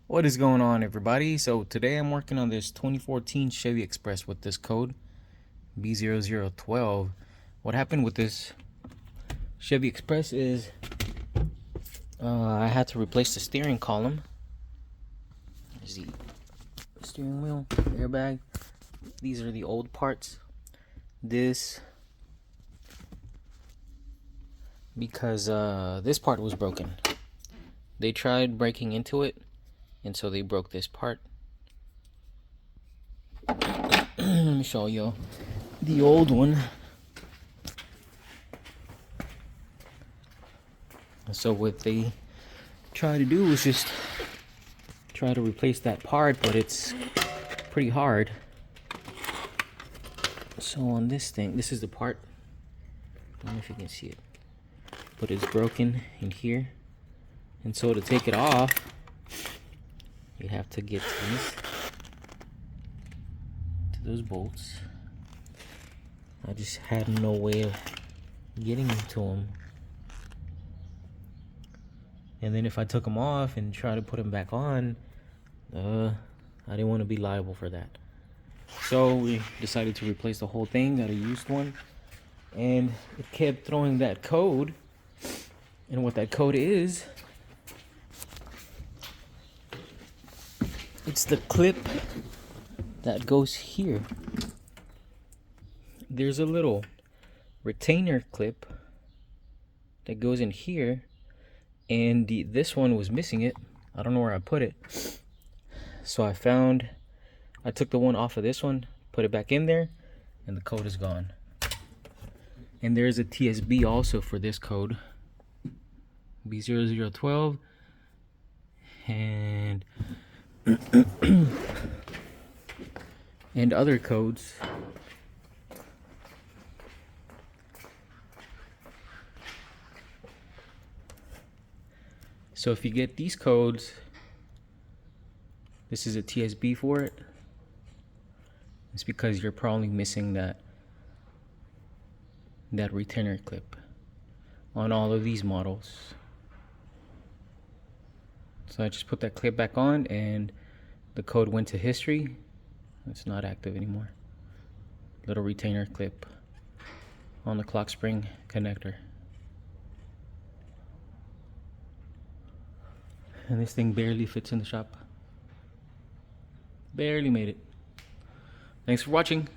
What is going on, everybody? So today I'm working on this 2014 Chevy Express with this code b0012. What happened with this Chevy Express is I had to replace the steering column. There's the steering wheel, airbag. These are the old parts. This because this part was broken. They tried breaking into it, and so they broke this part. Let me show you the old one. So what they try to do is just try to replace that part, but it's pretty hard. So on this thing, this is the part. I don't know if you can see it, but it's broken in here. And so to take it off, you have to get to those bolts. I just had no way of getting to them. And then if I took them off and tried to put them back on, I didn't want to be liable for that. So we decided to replace the whole thing, got a used one. And it kept throwing that code. And what that code is, it's the clip that goes here. There's a little retainer clip that goes in here, and this one was missing it. I don't know where I put it. So I took the one off of this one, put it back in there, and the code is gone. And there's a TSB also for this code, b0012, and and other codes. So if you get these codes, this is a TSB for it. It's because you're probably missing that retainer clip on all of these models. So I just put that clip back on and the code went to history. It's not active anymore. Little retainer clip on the clock spring connector. And this thing barely fits in the shop. Barely made it. Thanks for watching.